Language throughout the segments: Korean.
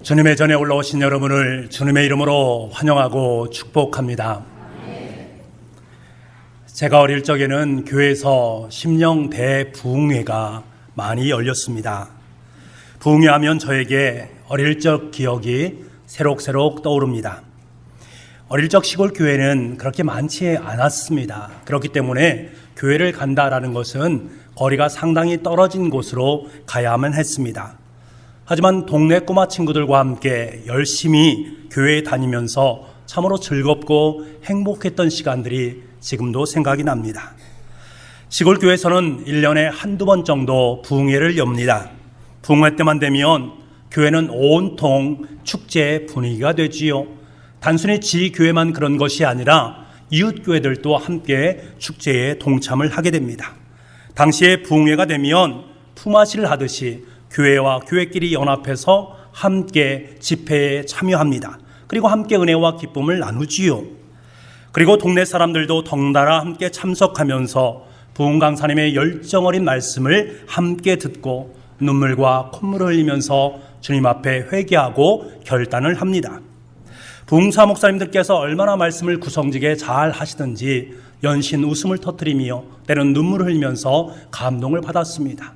주님의 전에 올라오신 여러분을 주님의 이름으로 환영하고 축복합니다. 제가 어릴 적에는 교회에서 심령 대부흥회가 많이 열렸습니다. 부흥회 하면 저에게 어릴 적 기억이 새록새록 떠오릅니다. 어릴 적 시골 교회는 그렇게 많지 않았습니다. 그렇기 때문에 교회를 간다라는 것은 거리가 상당히 떨어진 곳으로 가야만 했습니다. 하지만 동네 꼬마 친구들과 함께 열심히 교회에 다니면서 참으로 즐겁고 행복했던 시간들이 지금도 생각이 납니다. 시골 교회에서는 1년에 한두 번 정도 부흥회를 엽니다. 부흥회 때만 되면 교회는 온통 축제의 분위기가 되지요. 단순히 지교회만 그런 것이 아니라 이웃교회들도 함께 축제에 동참을 하게 됩니다. 당시에 부흥회가 되면 품앗이를 하듯이 교회와 교회끼리 연합해서 함께 집회에 참여합니다. 그리고 함께 은혜와 기쁨을 나누지요. 그리고 동네 사람들도 덩달아 함께 참석하면서 부흥 강사님의 열정 어린 말씀을 함께 듣고 눈물과 콧물을 흘리면서 주님 앞에 회개하고 결단을 합니다. 부흥사 목사님들께서 얼마나 말씀을 구성지게 잘 하시든지 연신 웃음을 터뜨리며 때론 눈물을 흘리면서 감동을 받았습니다.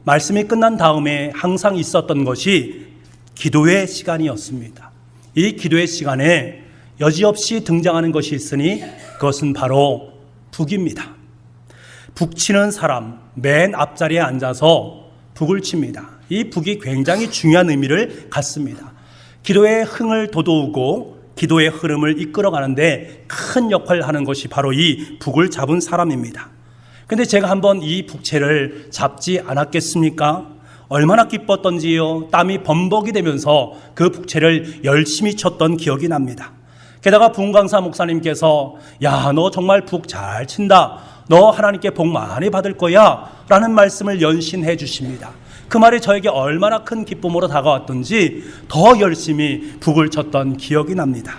말씀이 끝난 다음에 항상 있었던 것이 기도의 시간이었습니다. 이 기도의 시간에 여지없이 등장하는 것이 있으니 그것은 바로 북입니다. 북치는 사람 맨 앞자리에 앉아서 북을 칩니다. 이 북이 굉장히 중요한 의미를 갖습니다. 기도의 흥을 돋우고 기도의 흐름을 이끌어가는데 큰 역할을 하는 것이 바로 이 북을 잡은 사람입니다. 근데 제가 한번 이 북채를 잡지 않았겠습니까? 얼마나 기뻤던지요. 땀이 범벅이 되면서 그 북채를 열심히 쳤던 기억이 납니다. 게다가 부흥강사 목사님께서 야, 너 정말 북 잘 친다. 너 하나님께 복 많이 받을 거야 라는 말씀을 연신해 주십니다. 그 말이 저에게 얼마나 큰 기쁨으로 다가왔던지 더 열심히 북을 쳤던 기억이 납니다.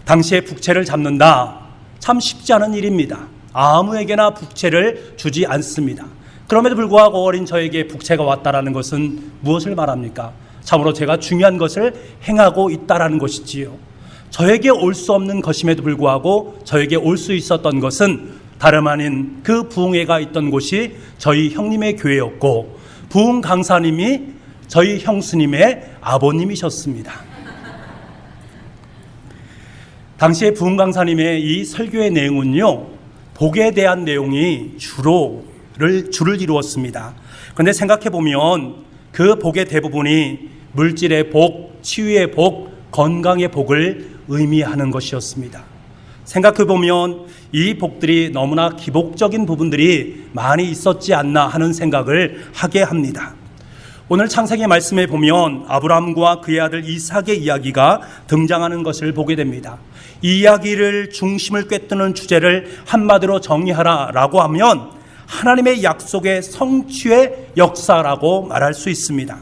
당시에 북채를 잡는다 참 쉽지 않은 일입니다. 아무에게나 북채를 주지 않습니다. 그럼에도 불구하고 어린 저에게 북채가 왔다라는 것은 무엇을 말합니까? 참으로 제가 중요한 것을 행하고 있다라는 것이지요. 저에게 올 수 없는 것임에도 불구하고 저에게 올 수 있었던 것은 다름 아닌 그 부흥회가 있던 곳이 저희 형님의 교회였고 부흥 강사님이 저희 형수님의 아버님이셨습니다. 당시에 부흥 강사님의 이 설교의 내용은요, 복에 대한 내용이 줄을 이루었습니다. 그런데 생각해 보면 그 복의 대부분이 물질의 복, 치유의 복, 건강의 복을 의미하는 것이었습니다. 생각해 보면 이 복들이 너무나 기복적인 부분들이 많이 있었지 않나 하는 생각을 하게 합니다. 오늘 창세기 말씀에 보면 아브라함과 그의 아들 이삭의 이야기가 등장하는 것을 보게 됩니다. 이 이야기를 중심을 꿰뜨는 주제를 한마디로 정의하라라고 하면 하나님의 약속의 성취의 역사라고 말할 수 있습니다.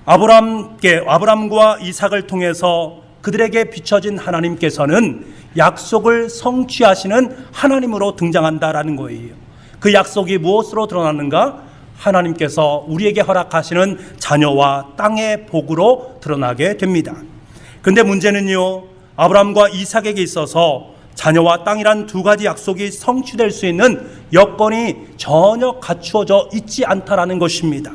아브라함과 이삭을 통해서 그들에게 비춰진 하나님께서는 약속을 성취하시는 하나님으로 등장한다라는 거예요. 그 약속이 무엇으로 드러나는가? 하나님께서 우리에게 허락하시는 자녀와 땅의 복으로 드러나게 됩니다. 그런데 문제는요, 아브라함과 이삭에게 있어서 자녀와 땅이란 두 가지 약속이 성취될 수 있는 여건이 전혀 갖추어져 있지 않다라는 것입니다.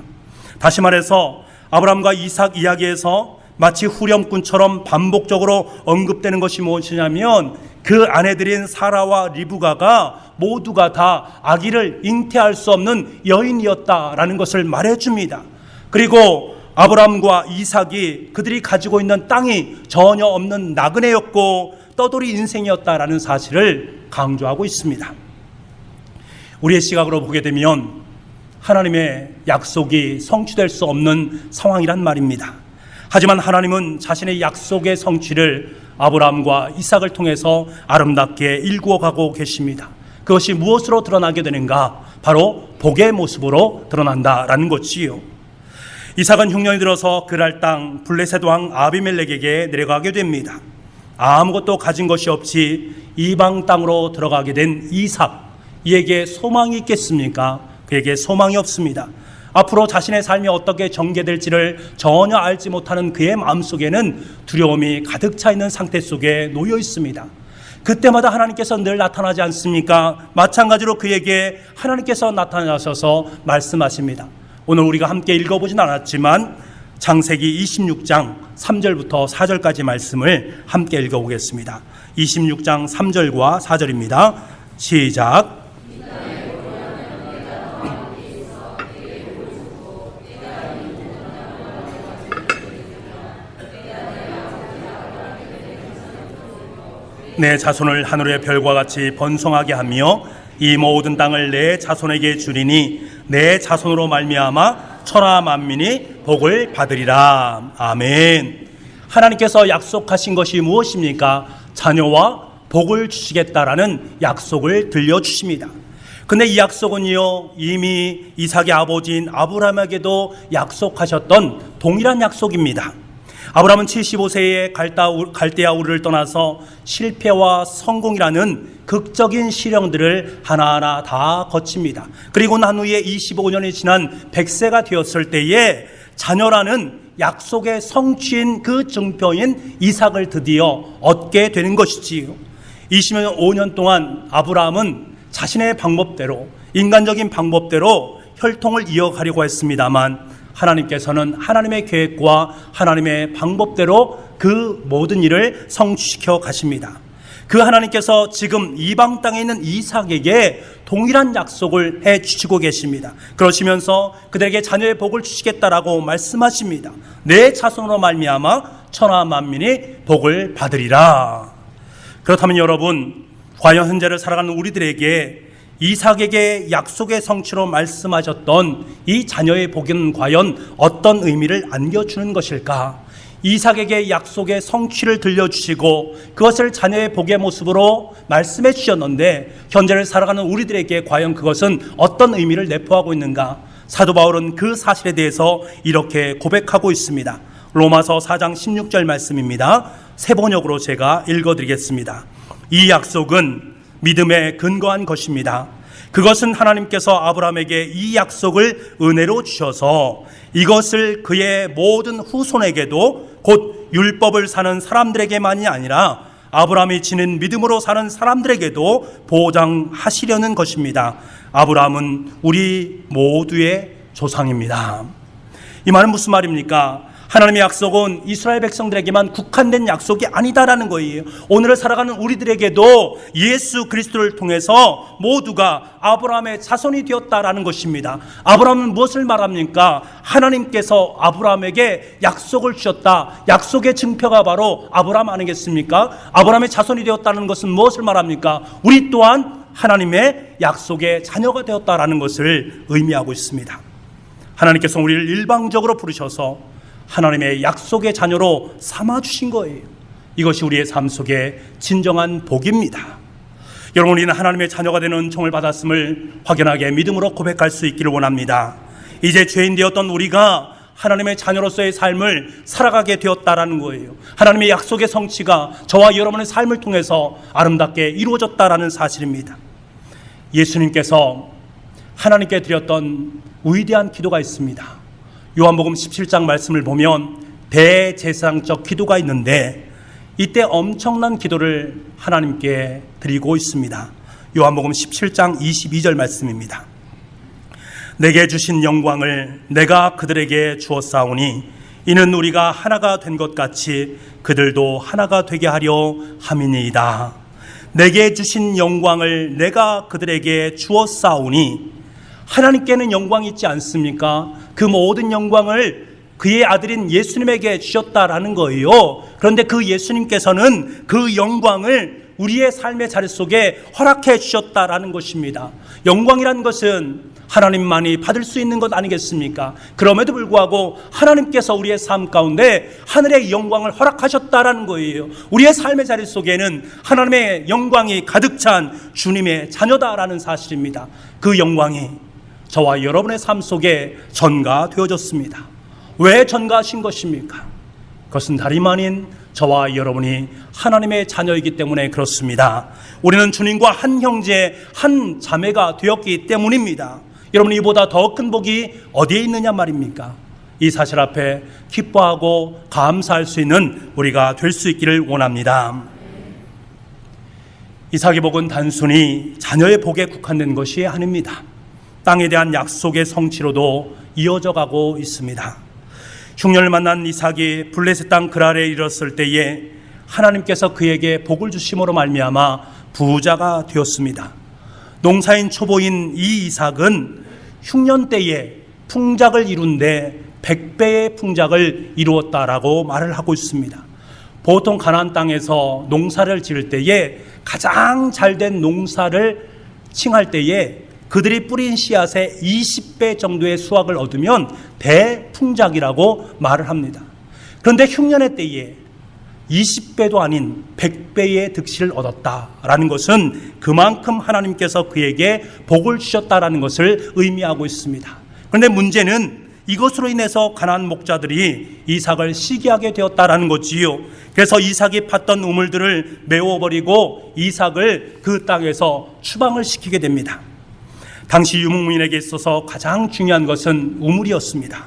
다시 말해서 아브라함과 이삭 이야기에서 마치 후렴군처럼 반복적으로 언급되는 것이 무엇이냐면 그 아내들인 사라와 리브가가 모두가 다 아기를 잉태할 수 없는 여인이었다라는 것을 말해줍니다. 그리고 아브라함과 이삭이 그들이 가지고 있는 땅이 전혀 없는 나그네였고 떠돌이 인생이었다라는 사실을 강조하고 있습니다. 우리의 시각으로 보게 되면 하나님의 약속이 성취될 수 없는 상황이란 말입니다. 하지만 하나님은 자신의 약속의 성취를 아브라함과 이삭을 통해서 아름답게 일구어가고 계십니다. 그것이 무엇으로 드러나게 되는가? 바로 복의 모습으로 드러난다라는 것이요. 이삭은 흉년이 들어서 그랄 땅 블레셋 왕 아비멜렉에게 내려가게 됩니다. 아무것도 가진 것이 없이 이방 땅으로 들어가게 된 이삭, 이에게 소망이 있겠습니까? 그에게 소망이 없습니다. 앞으로 자신의 삶이 어떻게 전개될지를 전혀 알지 못하는 그의 마음속에는 두려움이 가득 차 있는 상태 속에 놓여 있습니다. 그때마다 하나님께서 늘 나타나지 않습니까? 마찬가지로 그에게 하나님께서 나타나셔서 말씀하십니다. 오늘 우리가 함께 읽어보진 않았지만 창세기 26장 3절부터 4절까지 말씀을 함께 읽어보겠습니다. 26장 3절과 4절입니다. 시작. 내 자손을 하늘의 별과 같이 번성하게 하며 이 모든 땅을 내 자손에게 주리니 내 자손으로 말미암아 천하 만민이 복을 받으리라. 아멘. 하나님께서 약속하신 것이 무엇입니까? 자녀와 복을 주시겠다라는 약속을 들려주십니다. 근데 이 약속은요, 이미 이삭의 아버지인 아브라함에게도 약속하셨던 동일한 약속입니다. 아브라함은 75세에 갈대아 우르를 떠나서 실패와 성공이라는 극적인 시련들을 하나하나 다 거칩니다. 그리고 난 후에 25년이 지난 100세가 되었을 때에 자녀라는 약속의 성취인 그 증표인 이삭을 드디어 얻게 되는 것이지요. 25년 동안 아브라함은 자신의 방법대로, 인간적인 방법대로 혈통을 이어가려고 했습니다만 하나님께서는 하나님의 계획과 하나님의 방법대로 그 모든 일을 성취시켜 가십니다. 그 하나님께서 지금 이방 땅에 있는 이삭에게 동일한 약속을 해 주시고 계십니다. 그러시면서 그들에게 자녀의 복을 주시겠다라고 말씀하십니다. 내 자손으로 말미암아 천하 만민이 복을 받으리라. 그렇다면 여러분, 과연 현재를 살아가는 우리들에게 이삭에게 약속의 성취로 말씀하셨던 이 자녀의 복은 과연 어떤 의미를 안겨주는 것일까? 이삭에게 약속의 성취를 들려주시고 그것을 자녀의 복의 모습으로 말씀해 주셨는데 현재를 살아가는 우리들에게 과연 그것은 어떤 의미를 내포하고 있는가? 사도 바울은 그 사실에 대해서 이렇게 고백하고 있습니다. 로마서 4장 16절 말씀입니다. 새 번역으로 제가 읽어드리겠습니다. 이 약속은 믿음에 근거한 것입니다. 그것은 하나님께서 아브라함에게 이 약속을 은혜로 주셔서 이것을 그의 모든 후손에게도 곧 율법을 사는 사람들에게만이 아니라 아브라함이 지닌 믿음으로 사는 사람들에게도 보장하시려는 것입니다. 아브라함은 우리 모두의 조상입니다. 이 말은 무슨 말입니까? 하나님의 약속은 이스라엘 백성들에게만 국한된 약속이 아니다라는 거예요. 오늘을 살아가는 우리들에게도 예수 그리스도를 통해서 모두가 아브라함의 자손이 되었다라는 것입니다. 아브라함은 무엇을 말합니까? 하나님께서 아브라함에게 약속을 주셨다. 약속의 증표가 바로 아브라함 아니겠습니까? 아브라함의 자손이 되었다는 것은 무엇을 말합니까? 우리 또한 하나님의 약속의 자녀가 되었다라는 것을 의미하고 있습니다. 하나님께서 우리를 일방적으로 부르셔서 하나님의 약속의 자녀로 삼아주신 거예요. 이것이 우리의 삶 속에 진정한 복입니다. 여러분, 우리는 하나님의 자녀가 되는 총을 받았음을 확연하게 믿음으로 고백할 수 있기를 원합니다. 이제 죄인 되었던 우리가 하나님의 자녀로서의 삶을 살아가게 되었다라는 거예요. 하나님의 약속의 성취가 저와 여러분의 삶을 통해서 아름답게 이루어졌다라는 사실입니다. 예수님께서 하나님께 드렸던 위대한 기도가 있습니다. 요한복음 17장 말씀을 보면 대제사장적 기도가 있는데 이때 엄청난 기도를 하나님께 드리고 있습니다. 요한복음 17장 22절 말씀입니다. 내게 주신 영광을 내가 그들에게 주었사오니 이는 우리가 하나가 된 것 같이 그들도 하나가 되게 하려 함이니이다. 내게 주신 영광을 내가 그들에게 주었사오니 하나님께는 영광이 있지 않습니까? 그 모든 영광을 그의 아들인 예수님에게 주셨다라는 거예요. 그런데 그 예수님께서는 그 영광을 우리의 삶의 자리 속에 허락해 주셨다라는 것입니다. 영광이란 것은 하나님만이 받을 수 있는 것 아니겠습니까? 그럼에도 불구하고 하나님께서 우리의 삶 가운데 하늘의 영광을 허락하셨다라는 거예요. 우리의 삶의 자리 속에는 하나님의 영광이 가득 찬 주님의 자녀다라는 사실입니다. 그 영광이 저와 여러분의 삶 속에 전가되어졌습니다. 왜 전가하신 것입니까? 그것은 다름 아닌 저와 여러분이 하나님의 자녀이기 때문에 그렇습니다. 우리는 주님과 한 형제, 한 자매가 되었기 때문입니다. 여러분, 이보다 더 큰 복이 어디에 있느냐 말입니까? 이 사실 앞에 기뻐하고 감사할 수 있는 우리가 될 수 있기를 원합니다. 이삭의 복은 단순히 자녀의 복에 국한된 것이 아닙니다. 땅에 대한 약속의 성취로도 이어져 가고 있습니다. 흉년을 만난 이삭이 블레셋 땅 그랄에 이르렀을 때에 하나님께서 그에게 복을 주심으로 말미암아 부자가 되었습니다. 농사인 초보인 이 이삭은 흉년 때에 풍작을 이룬데 100배의 풍작을 이루었다라고 말을 하고 있습니다. 보통 가나안 땅에서 농사를 지을 때에 가장 잘된 농사를 칭할 때에 그들이 뿌린 씨앗의 20배 정도의 수확을 얻으면 대풍작이라고 말을 합니다. 그런데 흉년의 때에 20배도 아닌 100배의 득실을 얻었다라는 것은 그만큼 하나님께서 그에게 복을 주셨다라는 것을 의미하고 있습니다. 그런데 문제는 이것으로 인해서 가나안 목자들이 이삭을 시기하게 되었다라는 거지요. 그래서 이삭이 팠던 우물들을 메워버리고 이삭을 그 땅에서 추방을 시키게 됩니다. 당시 유목민에게 있어서 가장 중요한 것은 우물이었습니다.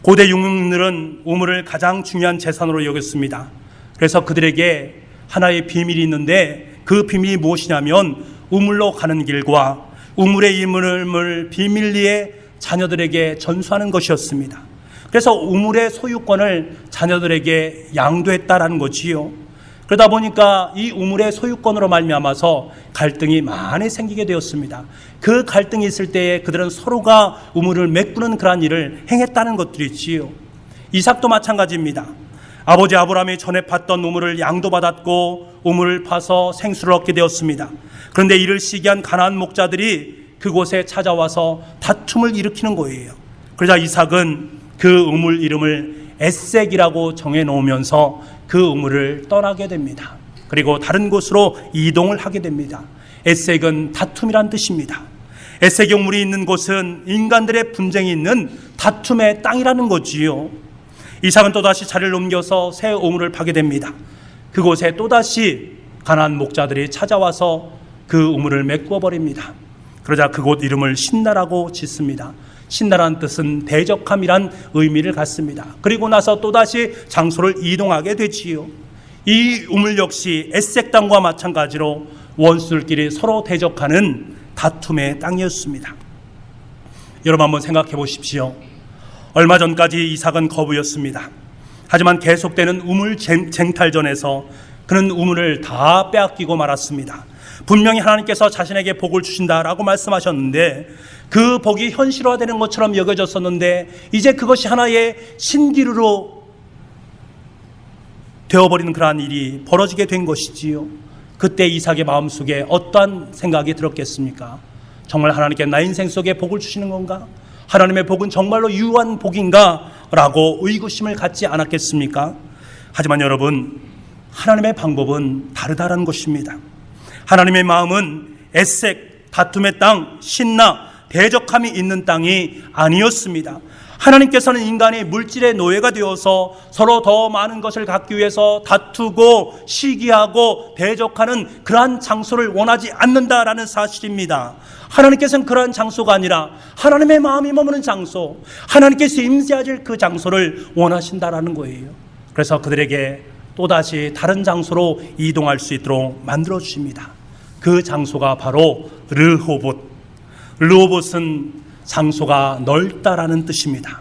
고대 유목민들은 우물을 가장 중요한 재산으로 여겼습니다. 그래서 그들에게 하나의 비밀이 있는데 그 비밀이 무엇이냐면 우물로 가는 길과 우물의 이름을 비밀리에 자녀들에게 전수하는 것이었습니다. 그래서 우물의 소유권을 자녀들에게 양도했다라는 거지요. 그러다 보니까 이 우물의 소유권으로 말미암아서 갈등이 많이 생기게 되었습니다. 그 갈등이 있을 때에 그들은 서로가 우물을 메꾸는 그러한 일을 행했다는 것들이지요. 이삭도 마찬가지입니다. 아버지 아브라함이 전에 팠던 우물을 양도받았고 우물을 파서 생수를 얻게 되었습니다. 그런데 이를 시기한 가나안 목자들이 그곳에 찾아와서 다툼을 일으키는 거예요. 그러자 이삭은 그 우물 이름을 에색이라고 정해놓으면서 그 우물을 떠나게 됩니다. 그리고 다른 곳으로 이동을 하게 됩니다. 에색은 다툼이란 뜻입니다. 에색의 우물이 있는 곳은 인간들의 분쟁이 있는 다툼의 땅이라는 거지요. 이삭은 또다시 자리를 옮겨서 새 우물을 파게 됩니다. 그곳에 또다시 가나안 목자들이 찾아와서 그 우물을 메꾸어 버립니다. 그러자 그곳 이름을 신나라고 짓습니다. 신나라는 뜻은 대적함이란 의미를 갖습니다. 그리고 나서 또다시 장소를 이동하게 되지요. 이 우물 역시 에색 땅과 마찬가지로 원수들끼리 서로 대적하는 다툼의 땅이었습니다. 여러분 한번 생각해 보십시오. 얼마 전까지 이삭은 거부였습니다. 하지만 계속되는 우물 쟁탈전에서 그는 우물을 다 빼앗기고 말았습니다. 분명히 하나님께서 자신에게 복을 주신다라고 말씀하셨는데 그 복이 현실화되는 것처럼 여겨졌었는데 이제 그것이 하나의 신기루로 되어버리는 그러한 일이 벌어지게 된 것이지요. 그때 이삭의 마음속에 어떠한 생각이 들었겠습니까? 정말 하나님께 나 인생 속에 복을 주시는 건가? 하나님의 복은 정말로 유한 복인가? 라고 의구심을 갖지 않았겠습니까? 하지만 여러분, 하나님의 방법은 다르다는 것입니다. 하나님의 마음은 에색, 다툼의 땅, 신나, 대적함이 있는 땅이 아니었습니다. 하나님께서는 인간이 물질의 노예가 되어서 서로 더 많은 것을 갖기 위해서 다투고 시기하고 대적하는 그러한 장소를 원하지 않는다라는 사실입니다. 하나님께서는 그러한 장소가 아니라 하나님의 마음이 머무는 장소, 하나님께서 임재하실 그 장소를 원하신다라는 거예요. 그래서 그들에게 또다시 다른 장소로 이동할 수 있도록 만들어 주십니다. 그 장소가 바로 르호봇. 르호봇은 장소가 넓다라는 뜻입니다.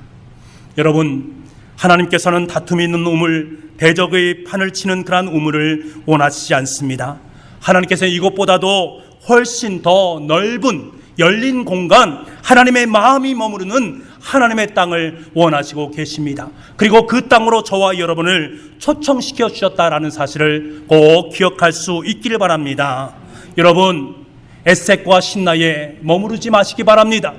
여러분, 하나님께서는 다툼이 있는 우물, 대적의 판을 치는 그러한 우물을 원하시지 않습니다. 하나님께서는 이것보다도 훨씬 더 넓은 열린 공간, 하나님의 마음이 머무르는 하나님의 땅을 원하시고 계십니다. 그리고 그 땅으로 저와 여러분을 초청시켜 주셨다라는 사실을 꼭 기억할 수 있기를 바랍니다. 여러분, 에색과 신나에 머무르지 마시기 바랍니다.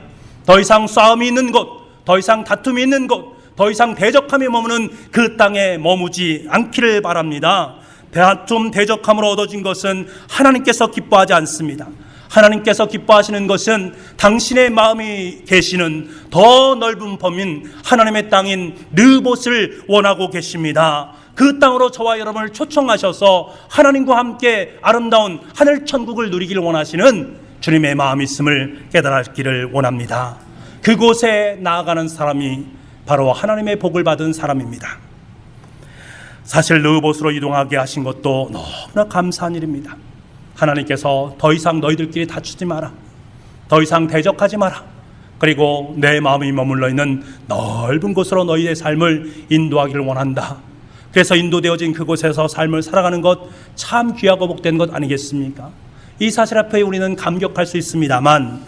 더 이상 싸움이 있는 곳, 더 이상 다툼이 있는 곳, 더 이상 대적함이 머무는 그 땅에 머무지 않기를 바랍니다. 다툼 대적함으로 얻어진 것은 하나님께서 기뻐하지 않습니다. 하나님께서 기뻐하시는 것은 당신의 마음이 계시는 더 넓은 범인 하나님의 땅인 르봇을 원하고 계십니다. 그 땅으로 저와 여러분을 초청하셔서 하나님과 함께 아름다운 하늘 천국을 누리기를 원하시는 주님의 마음이 있음을 깨달았기를 원합니다. 그곳에 나아가는 사람이 바로 하나님의 복을 받은 사람입니다. 사실 르호봇으로 이동하게 하신 것도 너무나 감사한 일입니다. 하나님께서 더 이상 너희들끼리 다투지 마라, 더 이상 대적하지 마라, 그리고 내 마음이 머물러 있는 넓은 곳으로 너희의 삶을 인도하기를 원한다. 그래서 인도되어진 그곳에서 삶을 살아가는 것 참 귀하고 복된 것 아니겠습니까? 이 사실 앞에 우리는 감격할 수 있습니다만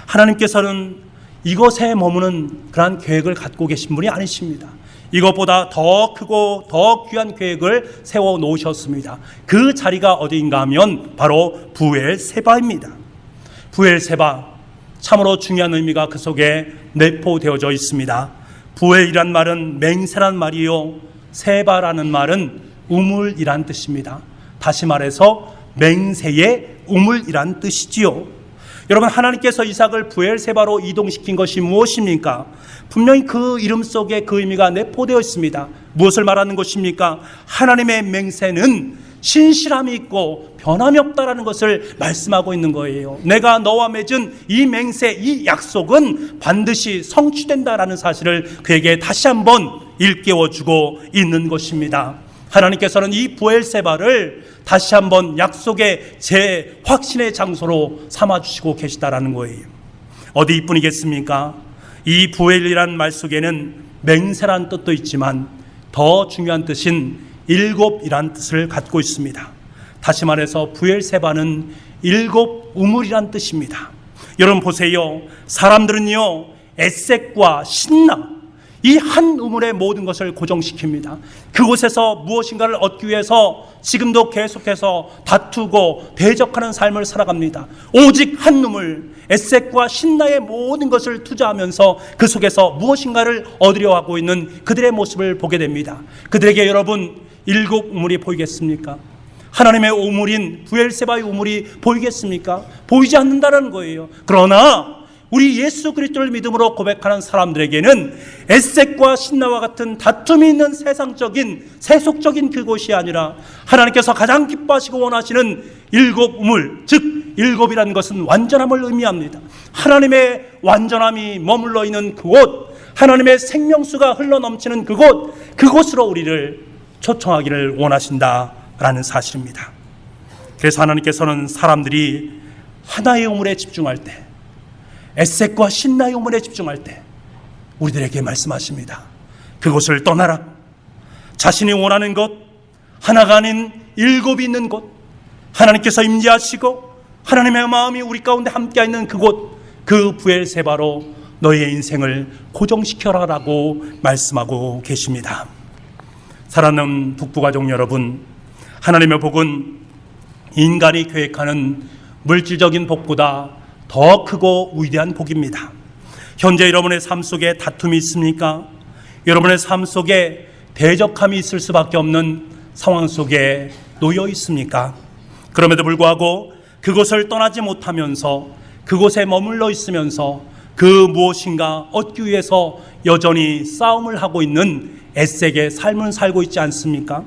하나님께서는 이곳에 머무는 그러한 계획을 갖고 계신 분이 아니십니다. 이것보다 더 크고 더 귀한 계획을 세워 놓으셨습니다. 그 자리가 어디인가 하면 바로 부엘세바입니다. 부엘세바, 참으로 중요한 의미가 그 속에 내포되어져 있습니다. 부엘이란 말은 맹세란 말이요, 세바라는 말은 우물이란 뜻입니다. 다시 말해서 맹세의 우물이란 뜻이지요. 여러분, 하나님께서 이삭을 부엘세바로 이동시킨 것이 무엇입니까? 분명히 그 이름 속에 그 의미가 내포되어 있습니다. 무엇을 말하는 것입니까? 하나님의 맹세는 신실함이 있고 변함이 없다라는 것을 말씀하고 있는 거예요. 내가 너와 맺은 이 맹세, 이 약속은 반드시 성취된다라는 사실을 그에게 다시 한번 일깨워주고 있는 것입니다. 하나님께서는 이 부엘세바를 다시 한번 약속의 재확신의 장소로 삼아주시고 계시다라는 거예요. 어디 이뿐이겠습니까? 이 부엘이란 말 속에는 맹세란 뜻도 있지만 더 중요한 뜻인 일곱이란 뜻을 갖고 있습니다. 다시 말해서 부엘세바는 일곱 우물이란 뜻입니다. 여러분 보세요. 사람들은요, 에색과 신나, 이 한 우물의 모든 것을 고정시킵니다. 그곳에서 무엇인가를 얻기 위해서 지금도 계속해서 다투고 대적하는 삶을 살아갑니다. 오직 한 우물, 에색과 신나의 모든 것을 투자하면서 그 속에서 무엇인가를 얻으려 하고 있는 그들의 모습을 보게 됩니다. 그들에게 여러분, 일곱 우물이 보이겠습니까? 하나님의 우물인 부엘세바의 우물이 보이겠습니까? 보이지 않는다는 거예요. 그러나 우리 예수 그리스도를 믿음으로 고백하는 사람들에게는 에색과 신나와 같은 다툼이 있는 세상적인 세속적인 그곳이 아니라 하나님께서 가장 기뻐하시고 원하시는 일곱 우물, 즉 일곱이라는 것은 완전함을 의미합니다. 하나님의 완전함이 머물러 있는 그곳, 하나님의 생명수가 흘러넘치는 그곳으로 우리를 초청하기를 원하신다라는 사실입니다. 그래서 하나님께서는 사람들이 하나의 우물에 집중할 때, 에색과 신나의 우물에 집중할 때 우리들에게 말씀하십니다. 그곳을 떠나라. 자신이 원하는 것, 하나가 아닌 일곱이 있는 곳, 하나님께서 임재하시고 하나님의 마음이 우리 가운데 함께 있는 그곳, 그 부엘세바로 너희의 인생을 고정시켜라라고 말씀하고 계십니다. 사랑하는 북부가족 여러분, 하나님의 복은 인간이 계획하는 물질적인 복보다 더 크고 위대한 복입니다. 현재 여러분의 삶 속에 다툼이 있습니까? 여러분의 삶 속에 대적함이 있을 수밖에 없는 상황 속에 놓여 있습니까? 그럼에도 불구하고 그곳을 떠나지 못하면서 그곳에 머물러 있으면서 그 무엇인가 얻기 위해서 여전히 싸움을 하고 있는 에색의 삶을 살고 있지 않습니까?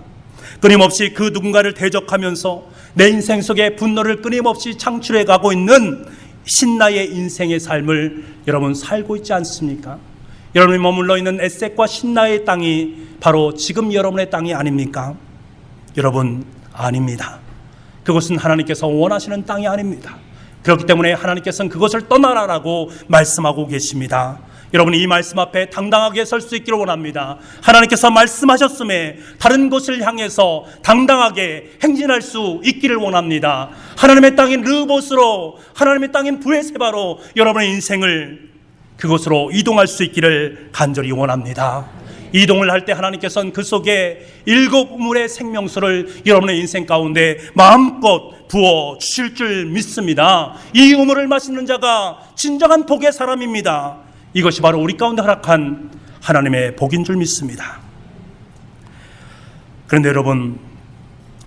끊임없이 그 누군가를 대적하면서 내 인생 속에 분노를 끊임없이 창출해 가고 있는 신나의 인생의 삶을 여러분 살고 있지 않습니까? 여러분이 머물러 있는 에색과 신나의 땅이 바로 지금 여러분의 땅이 아닙니까? 여러분, 아닙니다. 그것은 하나님께서 원하시는 땅이 아닙니다. 그렇기 때문에 하나님께서는 그것을 떠나라라고 말씀하고 계십니다. 여러분이 이 말씀 앞에 당당하게 설 수 있기를 원합니다. 하나님께서 말씀하셨음에 다른 곳을 향해서 당당하게 행진할 수 있기를 원합니다. 하나님의 땅인 르호봇으로, 하나님의 땅인 부엘세바로 여러분의 인생을 그곳으로 이동할 수 있기를 간절히 원합니다. 이동을 할 때 하나님께서는 그 속에 일곱 우물의 생명수를 여러분의 인생 가운데 마음껏 부어 주실 줄 믿습니다. 이 우물을 마시는 자가 진정한 복의 사람입니다. 이것이 바로 우리 가운데 허락한 하나님의 복인 줄 믿습니다. 그런데 여러분,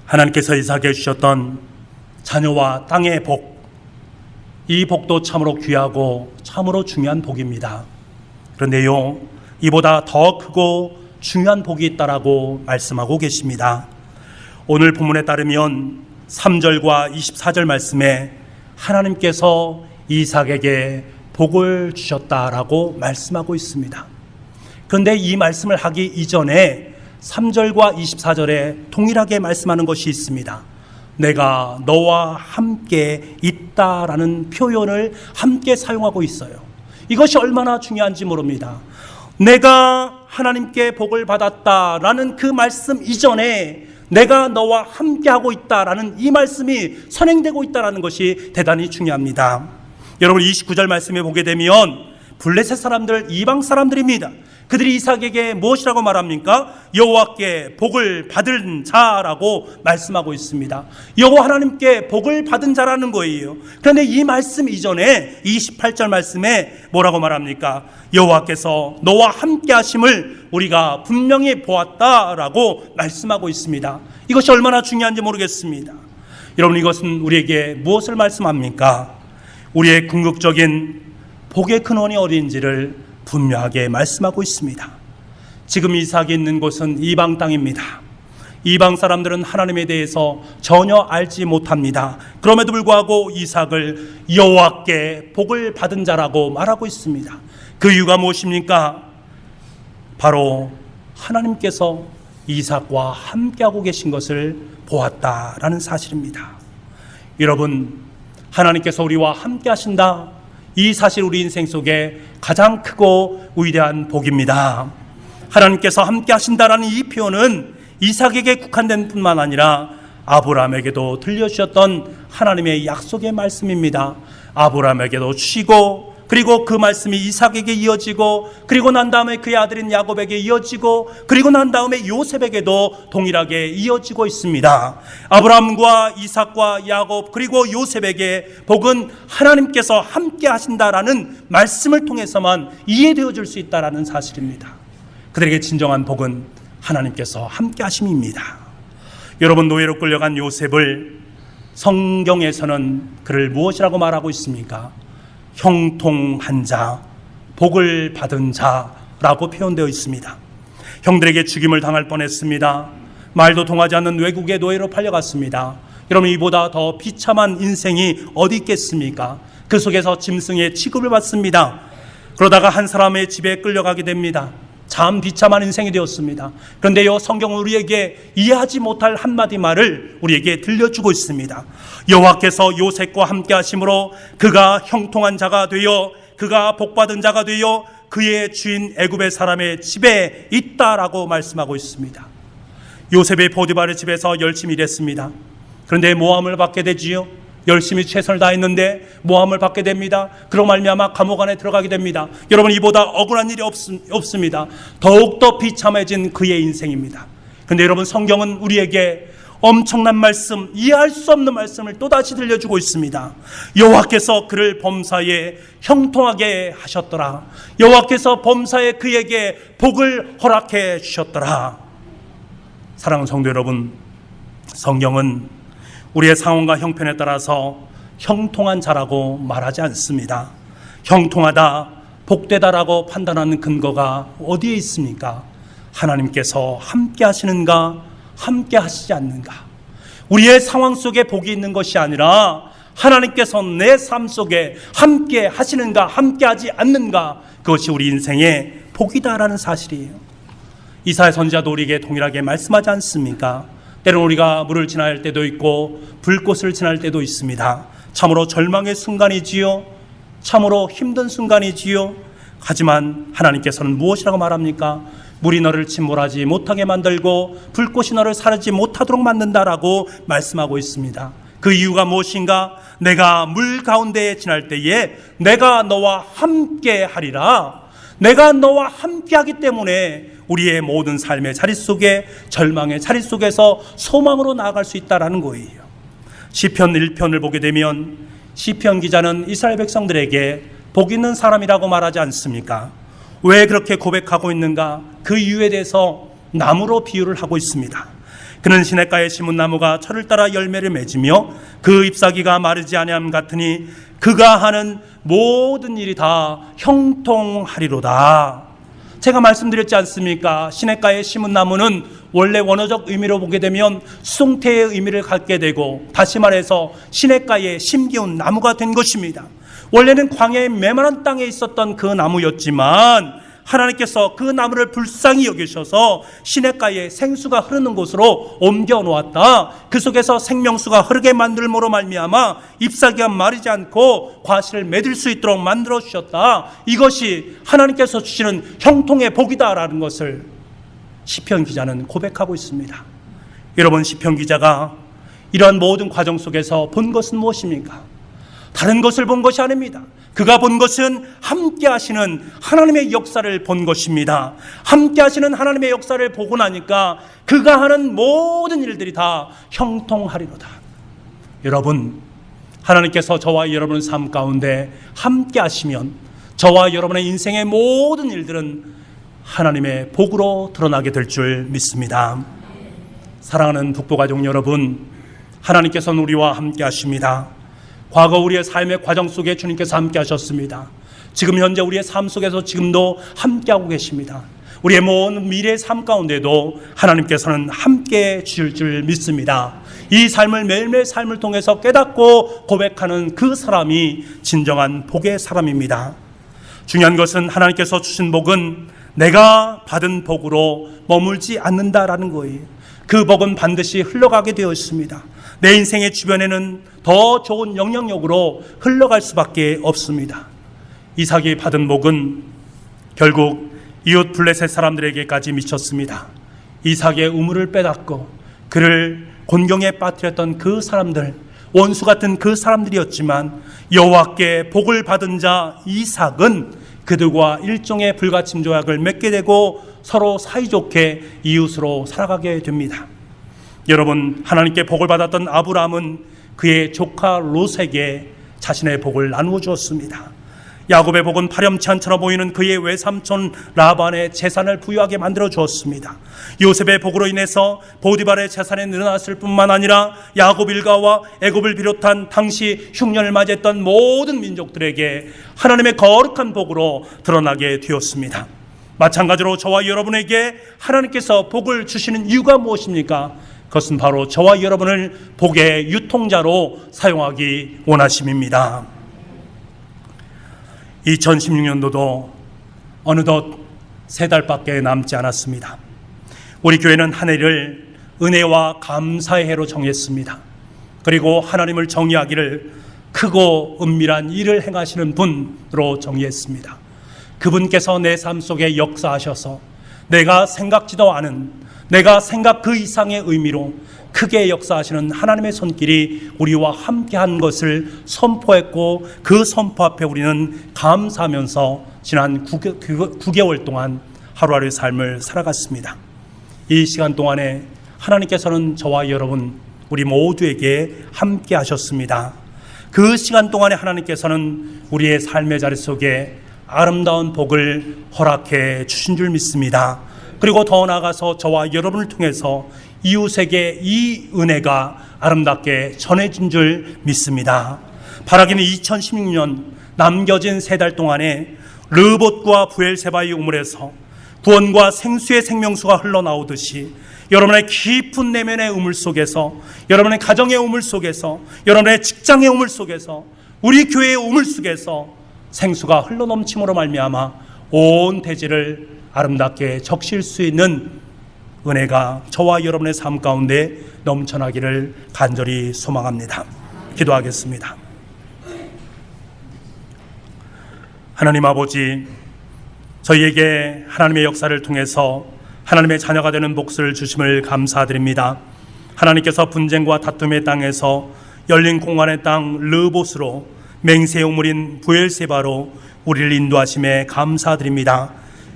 하나님께서 이삭에게 주셨던 자녀와 땅의 복, 이 복도 참으로 귀하고 참으로 중요한 복입니다. 그런데요, 이보다 더 크고 중요한 복이 있다라고 말씀하고 계십니다. 오늘 본문에 따르면 3절과 24절 말씀에 하나님께서 이삭에게 복을 주셨다라고 말씀하고 있습니다. 그런데 이 말씀을 하기 이전에 3절과 24절에 동일하게 말씀하는 것이 있습니다. 내가 너와 함께 있다라는 표현을 함께 사용하고 있어요. 이것이 얼마나 중요한지 모릅니다. 내가 하나님께 복을 받았다라는 그 말씀 이전에 내가 너와 함께하고 있다라는 이 말씀이 선행되고 있다는 것이 대단히 중요합니다. 여러분 29절 말씀에 보게 되면 블레셋 사람들, 이방 사람들입니다. 그들이 이삭에게 무엇이라고 말합니까? 여호와께 복을 받은 자라고 말씀하고 있습니다. 여호와 하나님께 복을 받은 자라는 거예요. 그런데 이 말씀 이전에 28절 말씀에 뭐라고 말합니까? 여호와께서 너와 함께 하심을 우리가 분명히 보았다라고 말씀하고 있습니다. 이것이 얼마나 중요한지 모르겠습니다. 여러분 이것은 우리에게 무엇을 말씀합니까? 우리의 궁극적인 복의 근원이 어디인지를 분명하게 말씀하고 있습니다. 지금 이삭이 있는 곳은 이방 땅입니다. 이방 사람들은 하나님에 대해서 전혀 알지 못합니다. 그럼에도 불구하고 이삭을 여호와께 복을 받은 자라고 말하고 있습니다. 그 이유가 무엇입니까? 바로 하나님께서 이삭과 함께하고 계신 것을 보았다라는 사실입니다. 여러분, 하나님께서 우리와 함께 하신다, 이 사실 우리 인생 속에 가장 크고 위대한 복입니다. 하나님께서 함께 하신다라는 이 표현은 이삭에게 국한된 뿐만 아니라 아브라함에게도 들려주셨던 하나님의 약속의 말씀입니다. 아브라함에게도 주시고, 그리고 그 말씀이 이삭에게 이어지고, 그리고 난 다음에 그의 아들인 야곱에게 이어지고, 그리고 난 다음에 요셉에게도 동일하게 이어지고 있습니다. 아브라함과 이삭과 야곱 그리고 요셉에게 복은 하나님께서 함께 하신다라는 말씀을 통해서만 이해되어질 수 있다라는 사실입니다. 그들에게 진정한 복은 하나님께서 함께 하심입니다. 여러분, 노예로 끌려간 요셉을 성경에서는 그를 무엇이라고 말하고 있습니까? 형통한 자, 복을 받은 자라고 표현되어 있습니다. 형들에게 죽임을 당할 뻔했습니다. 말도 통하지 않는 외국의 노예로 팔려갔습니다. 여러분, 이보다 더 비참한 인생이 어디 있겠습니까? 그 속에서 짐승의 취급을 받습니다. 그러다가 한 사람의 집에 끌려가게 됩니다. 참 비참한 인생이 되었습니다. 그런데요, 성경은 우리에게 이해하지 못할 한마디 말을 우리에게 들려주고 있습니다. 여호와께서 요셉과 함께 하심으로 그가 형통한 자가 되어, 그가 복받은 자가 되어 그의 주인 애굽의 사람의 집에 있다라고 말씀하고 있습니다. 요셉의 보디발의 집에서 열심히 일했습니다. 그런데 모함을 받게 되지요. 열심히 최선을 다했는데 모함을 받게 됩니다. 그로 말미암아 감옥 안에 들어가게 됩니다. 여러분, 이보다 억울한 일이 없습니다. 더욱더 비참해진 그의 인생입니다. 그런데 여러분, 성경은 우리에게 엄청난 말씀, 이해할 수 없는 말씀을 또다시 들려주고 있습니다. 여호와께서 그를 범사에 형통하게 하셨더라. 여호와께서 범사에 그에게 복을 허락해 주셨더라. 사랑하는 성도 여러분, 성경은 우리의 상황과 형편에 따라서 형통한 자라고 말하지 않습니다. 형통하다, 복되다라고 판단하는 근거가 어디에 있습니까? 하나님께서 함께 하시는가, 함께 하시지 않는가. 우리의 상황 속에 복이 있는 것이 아니라 하나님께서 내 삶 속에 함께 하시는가, 함께 하지 않는가, 그것이 우리 인생의 복이다라는 사실이에요. 이사야 선지자도 우리에게 동일하게 말씀하지 않습니까? 때로는 우리가 물을 지날 때도 있고 불꽃을 지날 때도 있습니다. 참으로 절망의 순간이지요. 참으로 힘든 순간이지요. 하지만 하나님께서는 무엇이라고 말합니까? 물이 너를 침몰하지 못하게 만들고 불꽃이 너를 사르지 못하도록 만든다라고 말씀하고 있습니다. 그 이유가 무엇인가? 내가 물 가운데에 지날 때에 내가 너와 함께 하리라. 내가 너와 함께 하기 때문에 우리의 모든 삶의 자리 속에, 절망의 자리 속에서 소망으로 나아갈 수 있다는 거예요. 시편 1편을 보게 되면 시편 기자는 이스라엘 백성들에게 복 있는 사람이라고 말하지 않습니까? 왜 그렇게 고백하고 있는가? 그 이유에 대해서 나무로 비유를 하고 있습니다. 그는 시냇가에 심은 나무가 철을 따라 열매를 맺으며 그 잎사귀가 마르지 아니함 같으니 그가 하는 모든 일이 다 형통하리로다. 제가 말씀드렸지 않습니까? 시냇가에 심은 나무는 원래 원어적 의미로 보게 되면 수송태의 의미를 갖게 되고, 다시 말해서 시냇가에 심기운 나무가 된 것입니다. 원래는 광야의 메마른 땅에 있었던 그 나무였지만 하나님께서 그 나무를 불쌍히 여기셔서 시냇가에 생수가 흐르는 곳으로 옮겨 놓았다. 그 속에서 생명수가 흐르게 만들므로 말미암아 잎사귀가 마르지 않고 과실을 맺을 수 있도록 만들어 주셨다. 이것이 하나님께서 주시는 형통의 복이다라는 것을 시편 기자는 고백하고 있습니다. 여러분, 시편 기자가 이러한 모든 과정 속에서 본 것은 무엇입니까? 다른 것을 본 것이 아닙니다. 그가 본 것은 함께 하시는 하나님의 역사를 본 것입니다. 함께 하시는 하나님의 역사를 보고 나니까 그가 하는 모든 일들이 다 형통하리로다. 여러분, 하나님께서 저와 여러분의 삶 가운데 함께 하시면 저와 여러분의 인생의 모든 일들은 하나님의 복으로 드러나게 될 줄 믿습니다. 사랑하는 북부가족 여러분, 하나님께서는 우리와 함께 하십니다. 과거 우리의 삶의 과정 속에 주님께서 함께 하셨습니다. 지금 현재 우리의 삶 속에서 지금도 함께하고 계십니다. 우리의 모든 미래의 삶 가운데도 하나님께서는 함께 주실 줄 믿습니다. 이 삶을 매일매일 삶을 통해서 깨닫고 고백하는 그 사람이 진정한 복의 사람입니다. 중요한 것은 하나님께서 주신 복은 내가 받은 복으로 머물지 않는다라는 거예요. 그 복은 반드시 흘러가게 되어 있습니다. 내 인생의 주변에는 더 좋은 영향력으로 흘러갈 수밖에 없습니다. 이삭이 받은 복은 결국 이웃 블레셋 사람들에게까지 미쳤습니다. 이삭의 우물을 빼닫고 그를 곤경에 빠뜨렸던 그 사람들, 원수 같은 그 사람들이었지만 여호와께 복을 받은 자 이삭은 그들과 일종의 불가침 조약을 맺게 되고 서로 사이좋게 이웃으로 살아가게 됩니다. 여러분, 하나님께 복을 받았던 아브라함은 그의 조카 롯에게 자신의 복을 나누어 주었습니다. 야곱의 복은 파렴치 않처럼 보이는 그의 외삼촌 라반의 재산을 부유하게 만들어 주었습니다. 요셉의 복으로 인해서 보디발의 재산이 늘어났을 뿐만 아니라 야곱 일가와 애굽을 비롯한 당시 흉년을 맞이했던 모든 민족들에게 하나님의 거룩한 복으로 드러나게 되었습니다. 마찬가지로 저와 여러분에게 하나님께서 복을 주시는 이유가 무엇입니까? 그것은 바로 저와 여러분을 복의 유통자로 사용하기 원하심입니다. 2016년도도 어느덧 3달밖에 남지 않았습니다. 우리 교회는 한 해를 은혜와 감사의 해로 정했습니다. 그리고 하나님을 정의하기를 크고 은밀한 일을 행하시는 분으로 정의했습니다. 그분께서 내 삶 속에 역사하셔서 내가 생각지도 않은, 내가 생각 그 이상의 의미로 크게 역사하시는 하나님의 손길이 우리와 함께한 것을 선포했고, 그 선포 앞에 우리는 감사하면서 지난 9개월 동안 하루하루의 삶을 살아갔습니다. 이 시간 동안에 하나님께서는 저와 여러분 우리 모두에게 함께 하셨습니다. 그 시간 동안에 하나님께서는 우리의 삶의 자리 속에 아름다운 복을 허락해 주신 줄 믿습니다. 그리고 더 나아가서 저와 여러분을 통해서 이웃에게 이 은혜가 아름답게 전해진 줄 믿습니다. 바라기는 2016년 남겨진 3달 동안에 르봇과 부엘세바의 우물에서 구원과 생수의 생명수가 흘러나오듯이 여러분의 깊은 내면의 우물 속에서, 여러분의 가정의 우물 속에서, 여러분의 직장의 우물 속에서, 우리 교회의 우물 속에서 생수가 흘러넘침으로 말미암아 온 대지를 아름답게 적실 수 있는 은혜가 저와 여러분의 삶 가운데 넘쳐나기를 간절히 소망합니다. 기도하겠습니다. 하나님 아버지, 저희에게 하나님의 역사를 통해서 하나님의 자녀가 되는 몫을 주심을 감사드립니다. 하나님께서 분쟁과 다툼의 땅에서 열린 공간의 땅 르봇으로, 맹세의 우물인 부엘세바로 우리를 인도하심에 감사드립니다.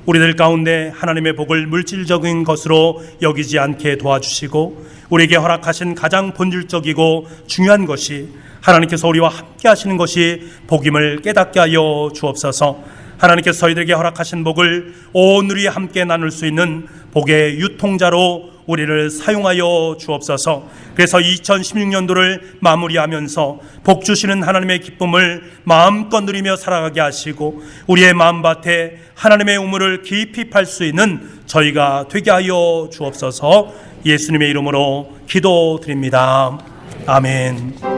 우리들 가운데 하나님의 복을 물질적인 것으로 여기지 않게 도와주시고, 우리에게 허락하신 가장 본질적이고 중요한 것이 하나님께서 우리와 함께 하시는 것이 복임을 깨닫게 하여 주옵소서. 하나님께서 저희들에게 허락하신 복을 오늘이 함께 나눌 수 있는 복의 유통자로 우리를 사용하여 주옵소서. 그래서 2016년도를 마무리하면서 복 주시는 하나님의 기쁨을 마음껏 누리며 살아가게 하시고 우리의 마음밭에 하나님의 우물을 깊이 팔 수 있는 저희가 되게 하여 주옵소서. 예수님의 이름으로 기도드립니다. 아멘.